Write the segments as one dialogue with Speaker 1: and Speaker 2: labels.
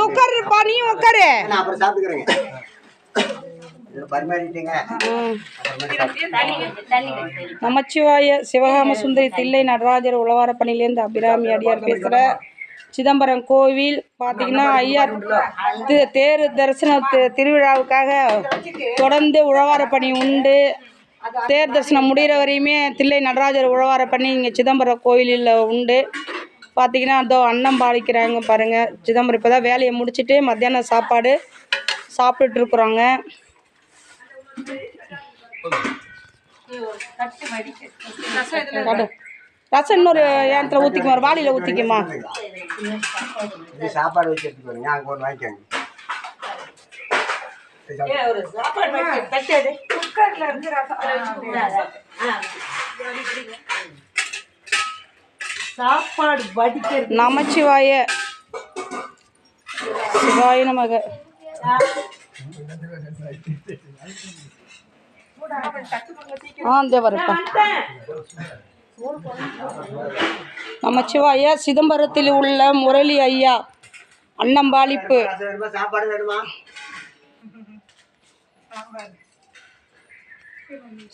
Speaker 1: உட்காருப்பா, நீ உட்காரு.
Speaker 2: அப்புறம் சாப்பிட்டுக்கிறேங்க.
Speaker 1: நமச்சிவாய. சிவகாம சுந்தரி தில்லை நடராஜர் உழவார பணியிலேருந்து அபிராமி அடியார் பேசுகிற. சிதம்பரம் கோவில் பார்த்தீங்கன்னா ஐயா தேர் தரிசன திருவிழாவுக்காக தொடர்ந்து உழவார பணி உண்டு. தேர் தரிசனம் முடிகிற வரையுமே தில்லை நடராஜர் உழவார பணி இங்கே சிதம்பரம் கோவிலில் உண்டு. பார்த்தீங்கன்னா அதோ அன்னம் பாலிக்கிறாங்க பாருங்கள். சிதம்பரம் இப்போ தான் வேலையை முடிச்சுட்டு மத்தியானம் சாப்பாடு சாப்பிட்டுட்ருக்குறோங்க. ரசம் இன்னொரு ஏனத்தில் ஊற்றிக்குமா, ஒரு வாளியில் ஊற்றிக்குமா.
Speaker 2: சாப்பாடு வச்சு எடுத்துக்கோங்க, அங்கே ஒன்று வாங்கிக்கோங்க.
Speaker 1: சாப்பாடு வடிக்கிறது. நமச்சிவாய. சிவாய நமக. வரப்பா. நமச்சிவாய. சிதம்பரத்தில் உள்ள முரளி ஐயா அன்னம்பாளிப்பு.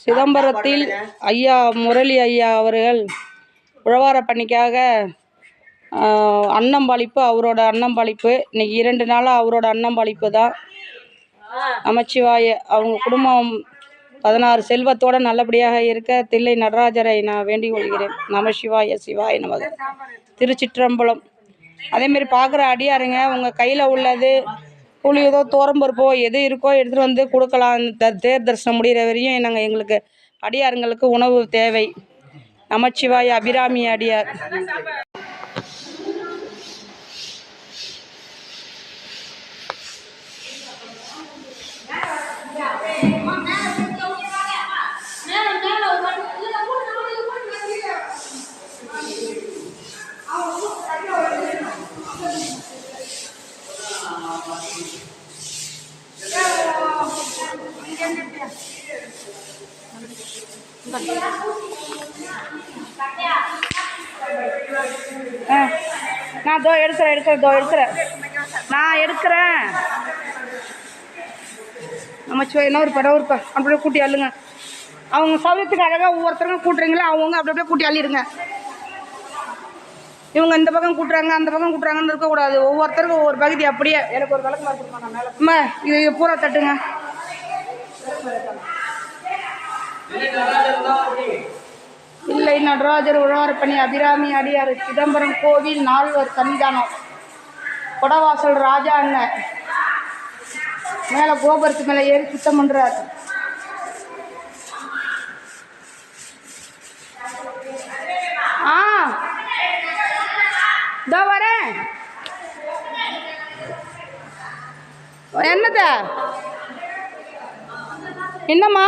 Speaker 1: சிதம்பரத்தில் ஐயா முரளி ஐயா அவர்கள் உழவார பணிக்காக அன்னம்பாளிப்பு, அவரோட அன்னம்பாளிப்பு. இன்னைக்கு 2 நாளாக அவரோட அன்னம்பாளிப்பு தான். நமச்சிவாய. அவங்க குடும்பம் 16 செல்வத்தோடு நல்லபடியாக இருக்க தில்லை நடராஜரை நான் வேண்டிக் கொள்கிறேன். நமசிவாய. சிவாய நமக. திருச்சிற்றம்பலம். அதேமாரி பார்க்குற அடியாருங்க, உங்கள் கையில் உள்ளது கூலி ஏதோ தோரம்பருப்போ எது இருக்கோ எடுத்துகிட்டு வந்து கொடுக்கலாம். தேர் தரிசனம் முடிகிற வரையும் நாங்கள் எங்களுக்கு அடியாருங்களுக்கு உணவு தேவை. நமச்சிவாய. அபிராமி அடியார். நான் எடுக்கிறேன். நான் எடுக்கிறேன். நமச்சிவாய. என்ன ஒருப்பா அப்படியே கூட்டி அள்ளுங்க. அவங்க சௌரியத்துக்கு அழகாக ஒவ்வொருத்தருங்க கூட்டுறீங்களா, அவங்க அப்படியே கூட்டி அள்ளிடுங்க. இவங்க இந்த பக்கம் கூட்டுறாங்க, அந்த பக்கம் கூட்டுறாங்கன்னு இருக்கக்கூடாது. ஒவ்வொருத்தருக்கும் ஒவ்வொரு பகுதி அப்படியே. எனக்கு ஒரு விளக்கு மாதிரி கொடுப்பாங்க. இது பூரா தட்டுங்க. இல்லை நடராஜர் உழவார பணி அபிராமி அடியார் சிதம்பரம் கோவில் 4 சன்னிதானம். கொடவாசல் ராஜா அண்ணன் மேலே கோபுரத்து மேலே ஏறி சுத்தம் பண்ணுறார். இதோ வரேன். என்னத என்னம்மா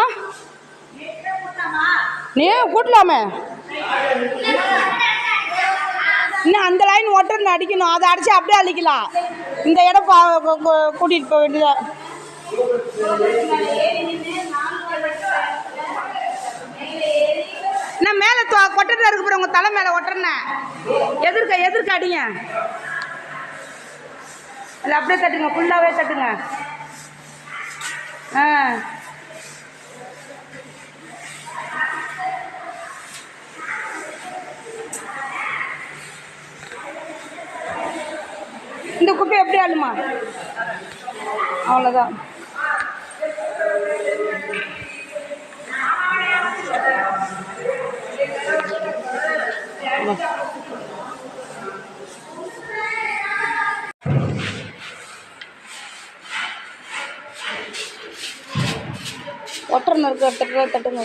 Speaker 1: நீ கூட்டலாமே. இன்னும் அந்த லைன் ஒட்டர்னு அடிக்கணும். அதை அடித்து அப்படியே அழிக்கலாம். இந்த இடம் கூட்டிகிட்டு போக வேண்டியதா. நான் மேலே கொட்டத்தில் இருக்கு போகிற உங்கள் தலை மேலே ஒட்டுறேன். எதிர்க்க அடிங்க. அது அப்படியே தட்டுங்க, ஃபுல்லாகவே தட்டுங்க. இந்த குப்பை எப்படி ஆளுமா? அவ்வளோதான். ஒட்டர்னு இருக்க தட்டுங்க.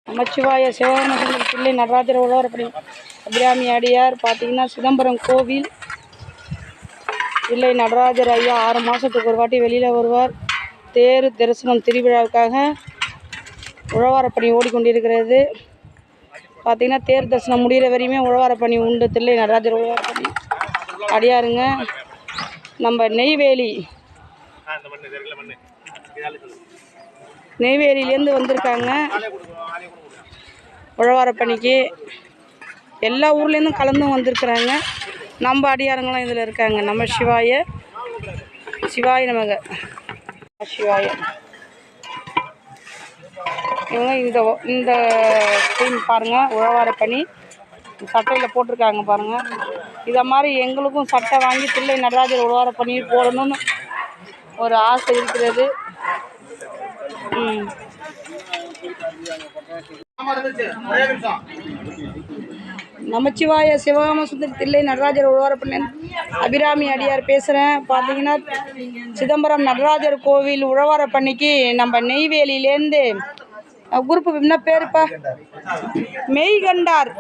Speaker 1: நமச்சிவாய. சிவகாம சுந்தரி தில்லை நடராஜர் உழவார பணி அபிராமி அடியார் பார்த்தீங்கன்னா சிதம்பரம் கோவில். தில்லை நடராஜர் ஐயா 6 மாதத்துக்கு ஒரு வாட்டி வெளியில் வருவார். தேர் தரிசனம் திருவிழாவுக்காக உழவார பணி ஓடிக்கொண்டிருக்கிறது. பார்த்திங்கன்னா தேர் தரிசனம் முடிகிற வரையுமே உழவார பணி உண்டு. தில்லை நடராஜர் உழவார பணி அடியாருங்க. நம்ம நெய்வேலி நெய்வேலியிலேருந்து வந்திருக்காங்க உழவார பணிக்கு. எல்லா ஊர்லேருந்தும் கலந்தும் வந்திருக்கிறாங்க. நம்ம அடியாரங்களும் இதில் இருக்காங்க. நம்ம சிவாய நமக சிவாய. இவங்க இந்த டீம் பாருங்கள், உழவார பணி சட்டையில் போட்டிருக்காங்க பாருங்கள். இதை மாதிரி எங்களுக்கும் சட்டை வாங்கி தில்லை நடராஜர் உழவார பணி போடணும்னு ஒரு ஆசை இருக்கிறது. நமச்சிவாய சிவகாம சுந்தரி தில்லை நடராஜர் உழவார பணி அபிராமி அடியார் பேசுகிறேன். பார்த்தீங்கன்னா சிதம்பரம் நடராஜர் கோவில் உழவார பணிக்கு நம்ம நெய்வேலியிலேருந்து குரூப்பு என்ன பேருப்பா, மெய்கண்டார்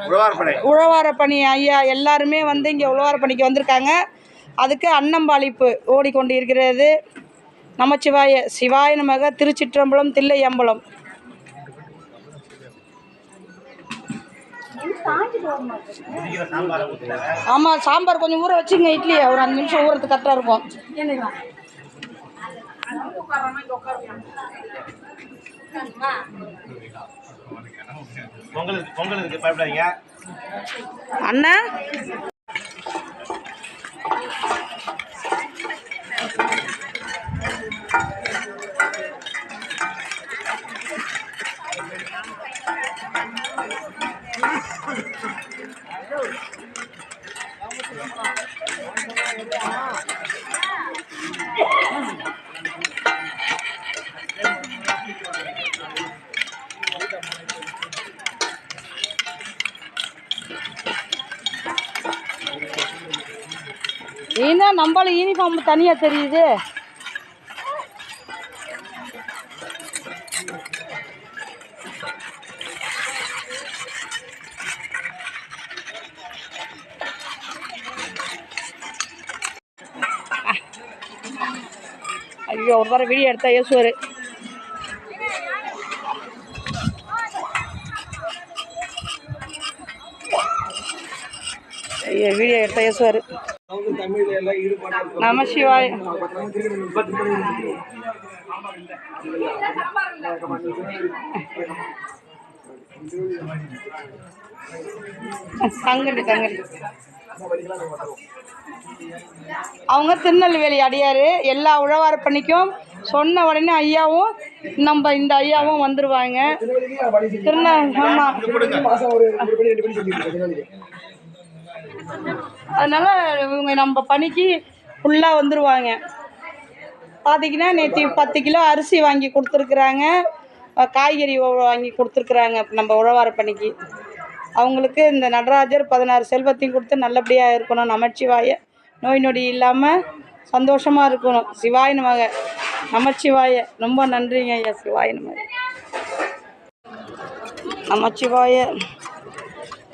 Speaker 1: உழவார பணி ஐயா எல்லாருமே வந்து இங்கே உழவார பணிக்கு வந்திருக்காங்க. அதுக்கு அன்னம்பாளிப்பு ஓடிக்கொண்டு இருக்கிறது. நமச்சிவாய சிவாய நமக. திருச்சிற்றம்பலம், தில்லை அம்பலம். ஆமாம், சாம்பார் கொஞ்சம் ஊற வச்சுங்க. இட்லி ஒரு 5 நிமிஷம் ஊறத்துக்கு கரெக்டாக இருக்கும்.
Speaker 3: பொங்கலுக்கு பயப்படாதீங்க
Speaker 1: அண்ணா. ஏன்னா நம்மள யூனிஃபார்ம் தனியாக தெரியுது. ஐயோ, ஒரு வாரம் வீடியோ எடுத்தா ஏசுவார். ஐயோ, வீடியோ எடுத்தா ஏசுவார். நம சிவாய. தங்கடி அவங்க திருநெல்வேலி அடியார். எல்லா உழவார பணிக்கும் சொன்ன உடனே ஐயாவும் நம்ம இந்த ஐயாவும் வந்துடுவாங்க. ஆமாம், அதனால் இவங்க நம்ம பணிக்கு ஃபுல்லாக வந்துடுவாங்க. பார்த்திங்கன்னா நேற்று 10 கிலோ அரிசி வாங்கி கொடுத்துருக்குறாங்க, காய்கறி வாங்கி கொடுத்துருக்குறாங்க நம்ம உழவார பணிக்கு. அவங்களுக்கு இந்த நடராஜர் 16 செல்வத்தையும் கொடுத்து நல்லபடியாக இருக்கணும். நமச்சிவாய. நோய் நொடி இல்லாமல் சந்தோஷமாக இருக்கணும். சிவாய நமக. நமச்சிவாய. ரொம்ப நன்றிங்க ஐயா. சிவாய நமக. நமச்சிவாய.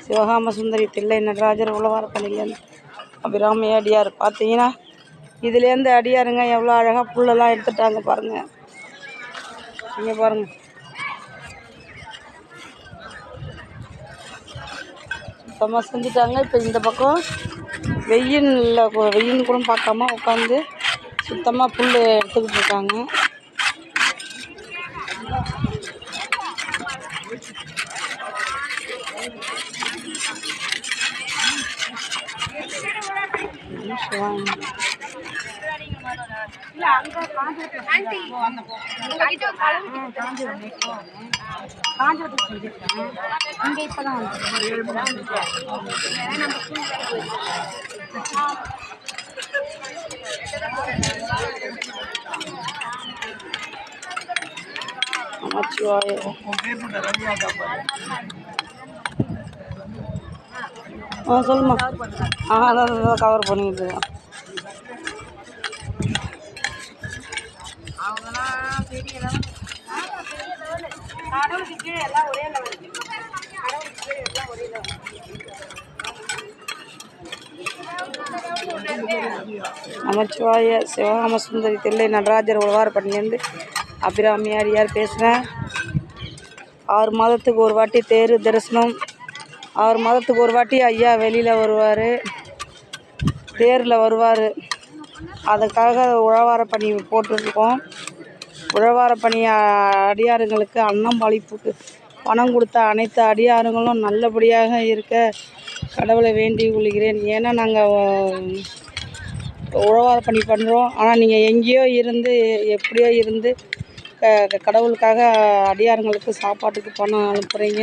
Speaker 1: சிவகாம சுந்தரி தில்லை நடராஜர் உழவார பணியிலேருந்து அபிராமி அடியார். பார்த்தீங்கன்னா இதுலேருந்து அடியாருங்க எவ்வளோ அழகாக புல்லெல்லாம் எடுத்துட்டாங்க பாருங்கள். இங்கே பாருங்கள், சுத்தமாக செஞ்சுட்டாங்க. இப்போ இந்த பக்கம் வெயில் கூட பார்க்காம உட்காந்து சுத்தமாக புல் எடுத்துக்கிட்டு இருக்காங்க. சொல்லுமா. அதான் கவர் பண்ணிக்கிட்டு இருக்கேன். நமச்சிவாய. சிவகாம சுந்தரி தில்லை நடராஜர் உழவார பணியிலேருந்து அபிராமி அடியார் பேசுகிறேன். 6 மாதத்துக்கு ஒரு வாட்டி தேர் தரிசனம். 6 மாதத்துக்கு ஒரு வாட்டி ஐயா வெளியில் வருவார், தேரில் வருவார். அதுக்காக உழவார பணி போட்டிருக்கோம். உழவார பணி அடியாருங்களுக்கு அன்னம்பாளிப்புக்கு பணம் கொடுத்த அனைத்து அடியாருங்களும் நல்லபடியாக இருக்க கடவுளை வேண்டி கொள்கிறேன். ஏன்னா நாங்கள் உழவார பணி பண்ணுறோம். ஆனால் நீங்கள் எங்கேயோ இருந்து எப்படியோ இருந்து கடவுளுக்காக அடியாருங்களுக்கு சாப்பாட்டுக்கு பணம் அனுப்புகிறீங்க.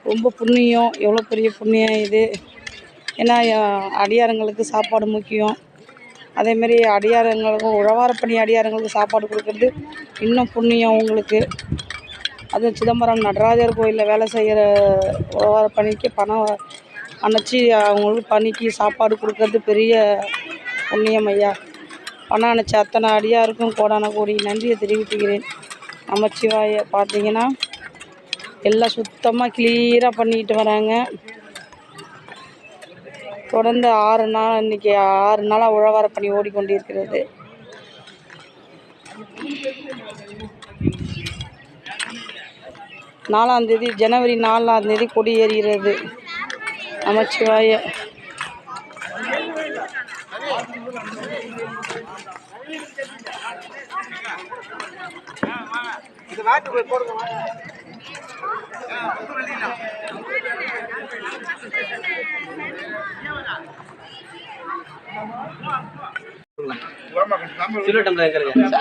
Speaker 1: ரொம்ப புண்ணியம், எவ்வளோ பெரிய புண்ணியம் இது. ஏன்னா அடியாருங்களுக்கு சாப்பாடு முக்கியம். அதேமாரி அடியாருங்களுக்கும் உழவார பணி அடியாருங்களுக்கு சாப்பாடு கொடுக்குறது இன்னும் புண்ணியம் உங்களுக்கு. அதுவும் சிதம்பரம் நடராஜர் கோயிலில் வேலை செய்கிற உழவார பணிக்கு பணம் அணைச்சி அவங்களுக்கு பணிக்கு சாப்பாடு கொடுக்கறது பெரிய புண்ணியம் ஐயா. பணம் அணைச்ச அத்தனை அடியாருக்கும் கோடான கோடி நன்றியை தெரிவித்துக்கிறேன். நமச்சிவாய. பார்த்தீங்கன்னா எல்லாம் சுத்தமாக கிளியராக பண்ணிக்கிட்டு வராங்க. தொடர்ந்து 6 நாள், இன்றைக்கி 6 நாளாக உழவார பணி ஓடிக்கொண்டிருக்கிறது. ஜனவரி 4ஆம் தேதி கொடி ஏறுகிறது. நமச்சிவாய.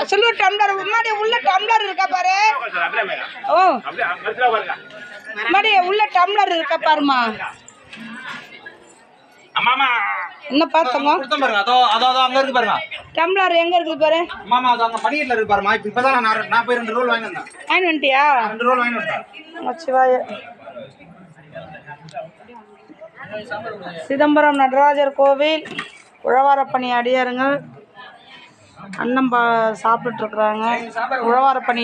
Speaker 1: சில்வர் டம்ளர் முன்னாடி உள்ள டம்ளர் இருக்கா பாரு. ஓ முன்னாடி உள்ள டம்ளர் இருக்கா பாருமா. என்ன பார்த்தோமா
Speaker 3: அங்க இருக்கு பாருங்க.
Speaker 1: டம்ளர் எங்க இருக்குது பாரு.
Speaker 3: மாமா அது அங்க படியில இருக்கு பாருமா. இப்பதான் நான் போய் 2 ரோல் வாங்கி வந்தேன்.
Speaker 1: வாங்கி வந்துட்டியா?
Speaker 3: 2 ரோல் வாங்கி வந்தேன்.
Speaker 1: நமச்சிவாய. சிதம்பரம் நடராஜர் கோவில் உழவார பணி அடியாருங்கள் அன்னம் சாப்பிட்டுருக்குறாங்க. உழவார பணி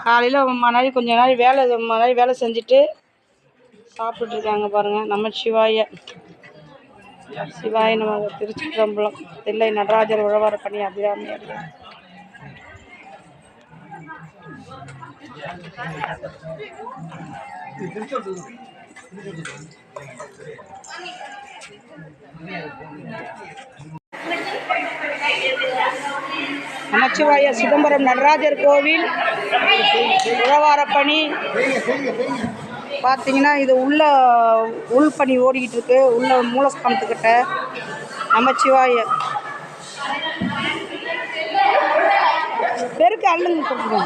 Speaker 1: காலையில் மணி கொஞ்ச நாள் வேலை செஞ்சுட்டு சாப்பிட்டுருக்காங்க பாருங்கள். நமச்சிவாய. சிவாய நம்ம திருச்சிற்றம்பலம் தில்லை நடராஜர் உழவார பணி அபிராமி அடியார். நமச்சிவாய. சிதம்பரம் நடராஜர் கோவில் உழவார பணி பார்த்தீங்கன்னா இது உள் பணி ஓடிக்கிட்டு இருக்கு. உள்ள மூலஸ்தானத்துக்கிட்ட. நமச்சிவாய. பெருக்கு அள்ளுங்க கொடுங்க.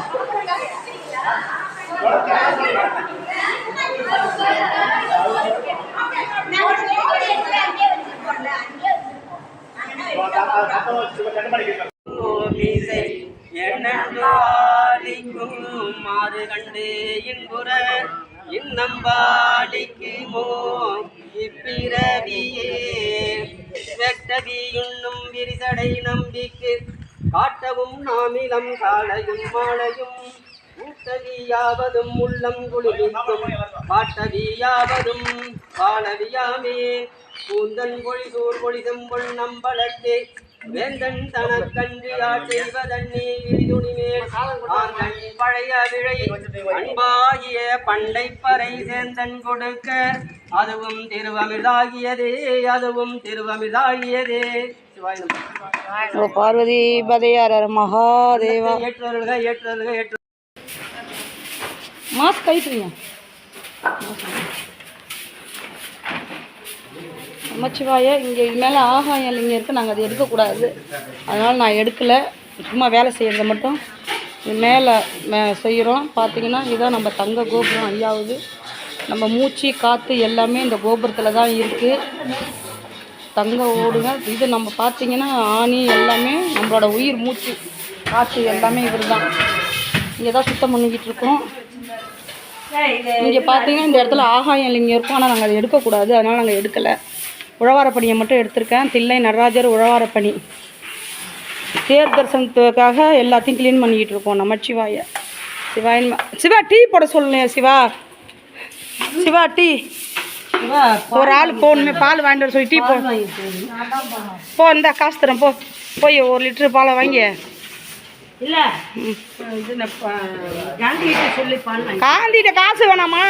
Speaker 4: மாறு கண்டு இன்புற இன்னம்பாடிக்குமோ இப்பிறவியே வெட்டதியுண்ணும் விரிசடை நம்பிக்கு காட்டவும் நாமிலம் காலையும் மாலையும் ஊட்டவியாவதும் உள்ளம் குளிர்விக்கும் பாட்டவியாவதும் பாலவியாமே கூந்தன் பொழி சூர் பொழி செம்பொள் நம்பளத்தே வேந்தன் தனக்கன்று செய்வதன்னே விரிதுணிமேல் ஆங்கன் பழைய விழை அன்பாகிய பண்டை பறை சேந்தன் கொடுக்க அதுவும் திருவமிர்தாகியதே
Speaker 1: பார்வதி பதையாரர் மகாதேவா.
Speaker 4: ஏற்றுவருக
Speaker 1: மாஸ்க் கைட்டுங்க. நமச்சிவாய. இங்கே இது மேலே ஆகாயம் லிங்கம் இருக்குது. நாங்கள் அதை எடுக்கக்கூடாது, அதனால் நான் எடுக்கலை. சும்மா வேலை செய்கிறத மட்டும் இது மேலே செய்கிறோம். பார்த்திங்கன்னா இதுதான் நம்ம தங்க கோபுரம் ஐயாவது. நம்ம மூச்சு காற்று எல்லாமே இந்த கோபுரத்தில் தான் இருக்குது. தங்க ஓடுங்க. இது நம்ம பார்த்திங்கன்னா ஆணி எல்லாமே நம்மளோட உயிர் மூச்சு காற்று எல்லாமே இவர் தான். இங்கே தான் சுத்தம் பண்ணிக்கிட்டு இருக்கோம். இங்கே பார்த்தீங்கன்னா இந்த இடத்துல ஆகாயம் லிங்கம் இருக்கும். ஆனால் நாங்கள் அதை எடுக்கக்கூடாது, அதனால் நாங்கள் எடுக்கலை. உழவார பணியை மட்டும் எடுத்திருக்கேன். தில்லை நடராஜர் உழவார பணி தேர் தரிசனத்துக்காக எல்லாத்தையும் க்ளீன் பண்ணிக்கிட்டு இருக்கோம். நமச்சிவாய. சிவா டீ போட சொல்லுங்க. சிவா டீ. ஒரு ஆள் போகணுமே பால் வாங்கிட்டு வர சொல்லி டீ போ இந்தா காசு தரேன். போய் 1 லிட்டரு பாலை வாங்கி. இல்லை காந்திகிட்ட காசு வேணாமா?